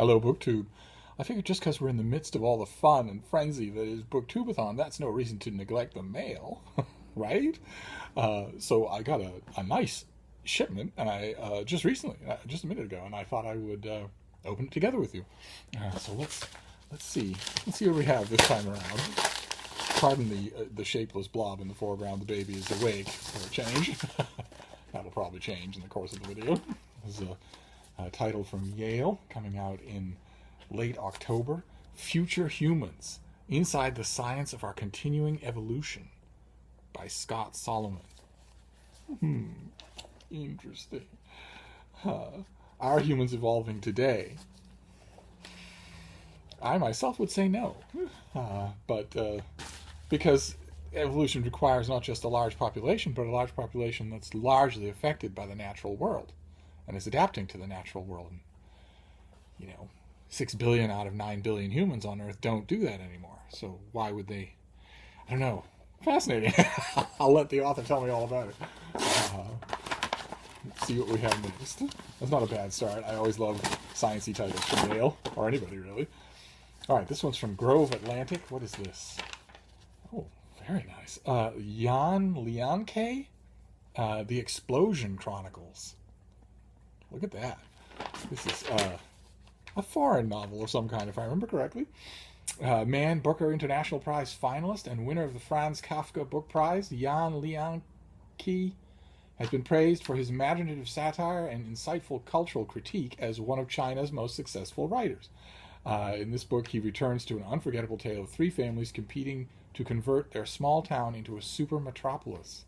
Hello, BookTube. I figured just because we're in the midst of all the fun and frenzy that is BookTube-athon, that's no reason to neglect the mail, right? So I got a nice shipment, and I just recently, just a minute ago, and I thought I would open it together with you. So let's see what we have this time around. Pardon the shapeless blob in the foreground. The baby is awake for a change. That'll probably change in the course of the video. This is a title from Yale, coming out in late October. Future Humans, Inside the Science of Our Continuing Evolution, by Scott Solomon. Interesting. Are humans evolving today? I myself would say no. But because evolution requires not just a large population, but a large population that's largely affected by the natural world and is adapting to the natural world. And, 6 billion out of 9 billion humans on Earth don't do that anymore. So why would they? I don't know. Fascinating. I'll let the author tell me all about it. Let's see what we have next. That's not a bad start. I always love sciencey titles from Yale, or anybody really. All right, this one's from Grove Atlantic. What is this? Oh, very nice. Jan Lianke, The Explosion Chronicles. Look at that. This is a foreign novel of some kind, if I remember correctly. Man Booker International Prize finalist and winner of the Franz Kafka Book Prize, Jan Lianke, has been praised for his imaginative satire and insightful cultural critique as one of China's most successful writers. In this book, he returns to an unforgettable tale of three families competing to convert their small town into a super metropolis.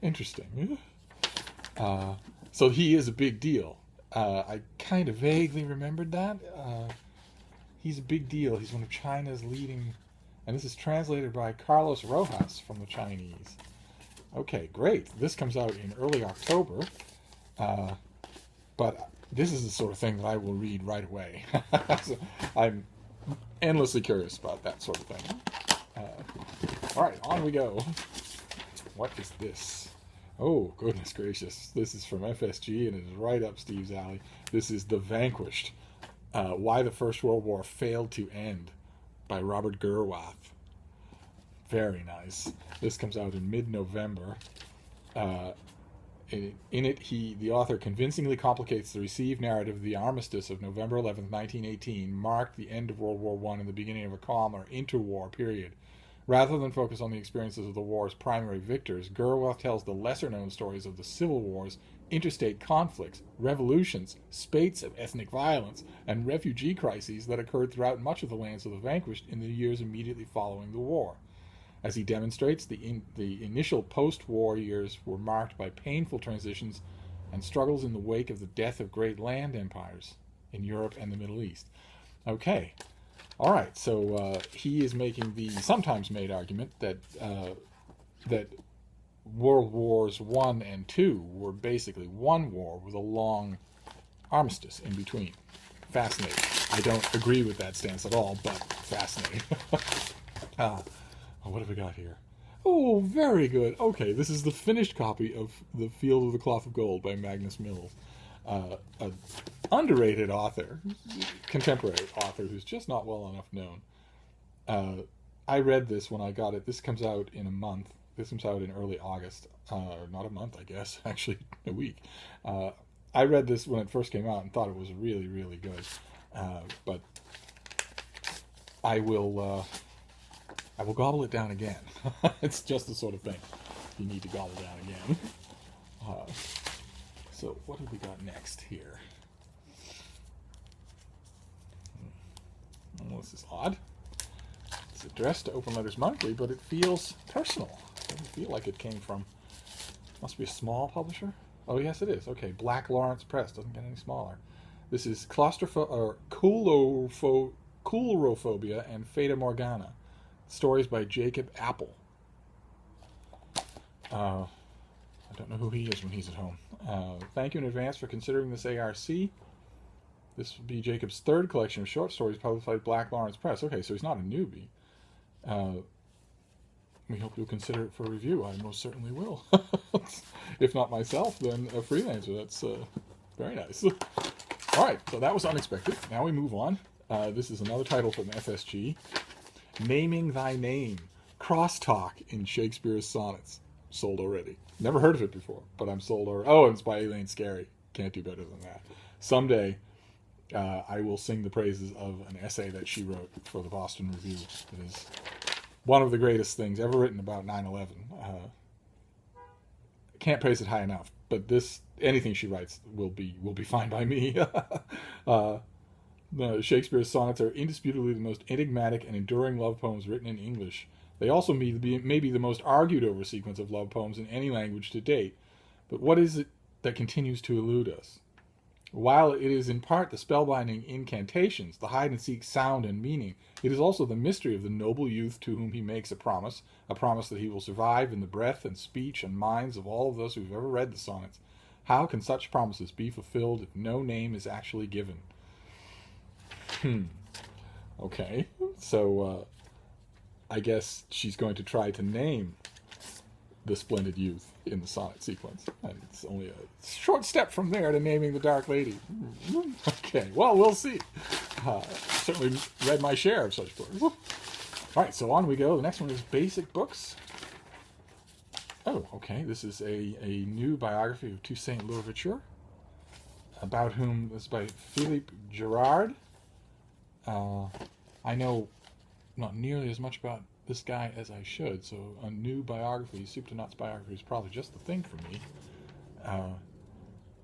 Interesting. So he is a big deal. I kind of vaguely remembered that. He's a big deal. He's one of China's leading... And this is translated by Carlos Rojas from the Chinese. Okay, great. This comes out in early October. But this is the sort of thing that I will read right away. So I'm endlessly curious about that sort of thing. All right, on we go. What is this? Oh, goodness gracious. This is from FSG, and it is right up Steve's alley. This is The Vanquished, Why the First World War Failed to End, by Robert Gerwath. Very nice. This comes out in mid-November. In it, the author convincingly complicates the received narrative of the armistice of November 11th, 1918, marked the end of World War I and the beginning of a calmer interwar period. Rather than focus on the experiences of the war's primary victors, Gerwath tells the lesser-known stories of the civil wars, interstate conflicts, revolutions, spates of ethnic violence, and refugee crises that occurred throughout much of the lands of the vanquished in the years immediately following the war. As he demonstrates, the initial post-war years were marked by painful transitions and struggles in the wake of the death of great land empires in Europe and the Middle East. Okay. All right, so he is making the sometimes made argument that World Wars I and II were basically one war with a long armistice in between. Fascinating. I don't agree with that stance at all, but fascinating. What have we got here? Oh, very good. Okay, this is the finished copy of The Field of the Cloth of Gold by Magnus Mills. An underrated author, contemporary author, who's just not well enough known. I read this when I got it. This comes out in a month. This comes out in early August. Not a month, I guess. Actually, a week. I read this when it first came out and thought it was really, really good. But I will gobble it down again. It's just the sort of thing you need to gobble down again. So what have we got next here? Well, this is odd. It's addressed to Open Letters Monthly, but it feels personal. It doesn't feel like it came from... Must be a small publisher? Oh, yes, it is. Okay, Black Lawrence Press. Doesn't get any smaller. This is Coulrophobia and Fata Morgana. Stories by Jacob Apple. I don't know who he is when he's at home. Thank you in advance for considering this ARC. This would be Jacob's third collection of short stories published by Black Lawrence Press. Okay, so he's not a newbie. We hope you'll consider it for review. I most certainly will. If not myself, then a freelancer. Very nice. All right, so that was unexpected. Now we move on. This is another title from FSG. Naming Thy Name. Crosstalk in Shakespeare's Sonnets. Sold already. Never heard of it before, but I'm sold already. Oh, and it's by Elaine Scarry. Can't do better than that. Someday, I will sing the praises of an essay that she wrote for the Boston Review. It is one of the greatest things ever written about 9/11. Can't praise it high enough. But anything she writes will be fine by me. Shakespeare's sonnets are indisputably the most enigmatic and enduring love poems written in English. They also may be the most argued over sequence of love poems in any language to date. But what is it that continues to elude us? While it is in part the spellbinding incantations, the hide-and-seek sound and meaning, it is also the mystery of the noble youth to whom he makes a promise that he will survive in the breath and speech and minds of all of those who have ever read the sonnets. How can such promises be fulfilled if no name is actually given? Okay, so I guess she's going to try to name the splendid youth in the sonnet sequence. And it's only a short step from there to naming the Dark Lady. Okay, well, we'll see. Certainly read my share of such books. All right, so on we go. The next one is Basic Books. Oh, okay. This is a new biography of Toussaint Louverture, about whom this is by Philippe Girard. I know not nearly as much about this guy as I should, so a new biography, soup to nuts biography, is probably just the thing for me.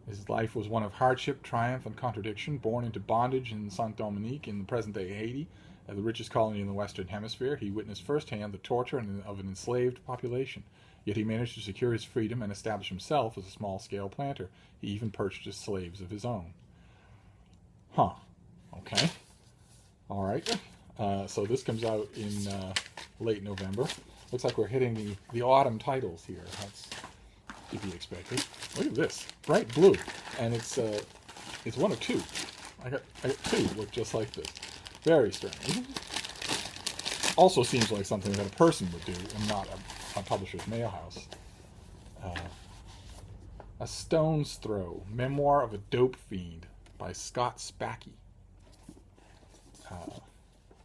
His life was one of hardship, triumph, and contradiction. Born into bondage in Saint-Dominique in the present-day Haiti, the richest colony in the Western Hemisphere, he witnessed firsthand the torture of an enslaved population. Yet he managed to secure his freedom and establish himself as a small-scale planter. He even purchased slaves of his own. Huh. Okay. All right. So this comes out in late November. Looks like we're hitting the autumn titles here. That's to be expected. Look at this, bright blue, and it's one of two. I got two look just like this. Very strange. Also seems like something that a person would do, and not a publisher's mail house. A Stone's Throw, Memoir of a Dope Fiend by Scott Spacky.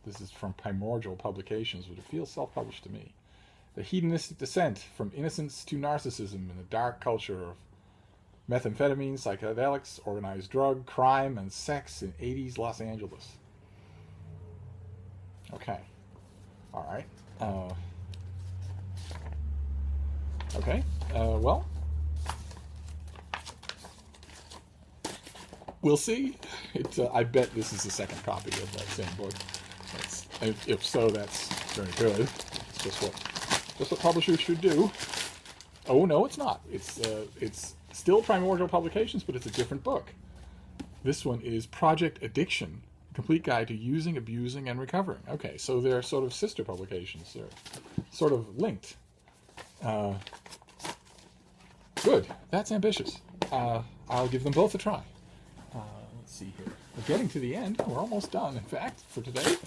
This is from Primordial Publications, but it feels self-published to me. The hedonistic descent from innocence to narcissism in the dark culture of methamphetamine, psychedelics, organized drug, crime, and sex in 80s Los Angeles. Okay. All right. Okay. Well, we'll see. I bet this is the second copy of that same book. If so, that's very good. It's just what publishers should do. Oh no, it's not. It's still Primordial Publications, but it's a different book. This one is Project Addiction: A Complete Guide to Using, Abusing, and Recovering. Okay, so they're sort of sister publications. They're sort of linked. Good. That's ambitious. I'll give them both a try. Let's see here. We're getting to the end. We're almost done, in fact, for today.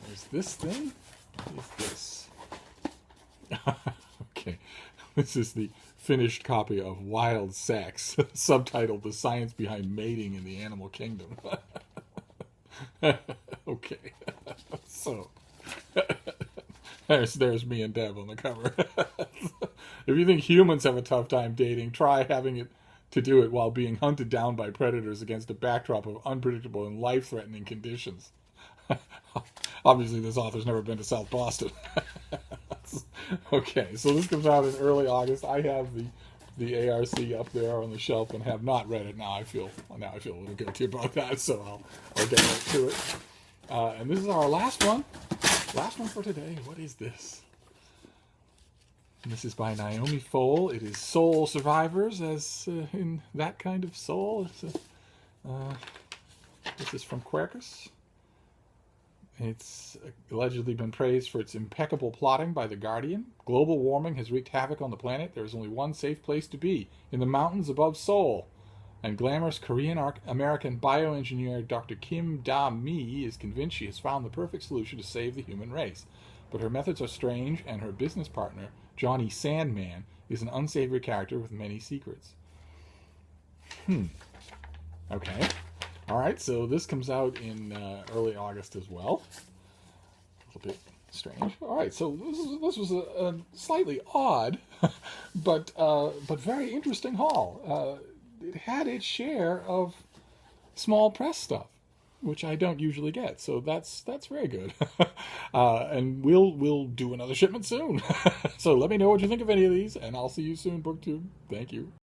There's this thing. What is this? Okay. This is the finished copy of Wild Sex, subtitled The Science Behind Mating in the Animal Kingdom. Okay. So, there's me and Deb on the cover. If you think humans have a tough time dating, try having it to do it while being hunted down by predators against a backdrop of unpredictable and life-threatening conditions. Obviously, this author's never been to South Boston. Okay, so this comes out in early August. I have the ARC up there on the shelf and have not read it. Now I feel a little guilty about that, so I'll get right to it. And this is our last one. Last one for today. What is this? And this is by Naomi Fowle. It is Soul Survivors, as in that kind of soul. This is from Quercus. It's allegedly been praised for its impeccable plotting by The Guardian. Global warming has wreaked havoc on the planet. There is only one safe place to be, in the mountains above Seoul. And glamorous Korean-American bioengineer Dr. Kim Da-mi is convinced she has found the perfect solution to save the human race. But her methods are strange, and her business partner, Johnny Sandman, is an unsavory character with many secrets. Okay. All right, so this comes out in early August as well. A little bit strange. All right, so this was a slightly odd, but very interesting haul. It had its share of small press stuff, which I don't usually get. So that's very good. And we'll do another shipment soon. So let me know what you think of any of these, and I'll see you soon, BookTube. Thank you.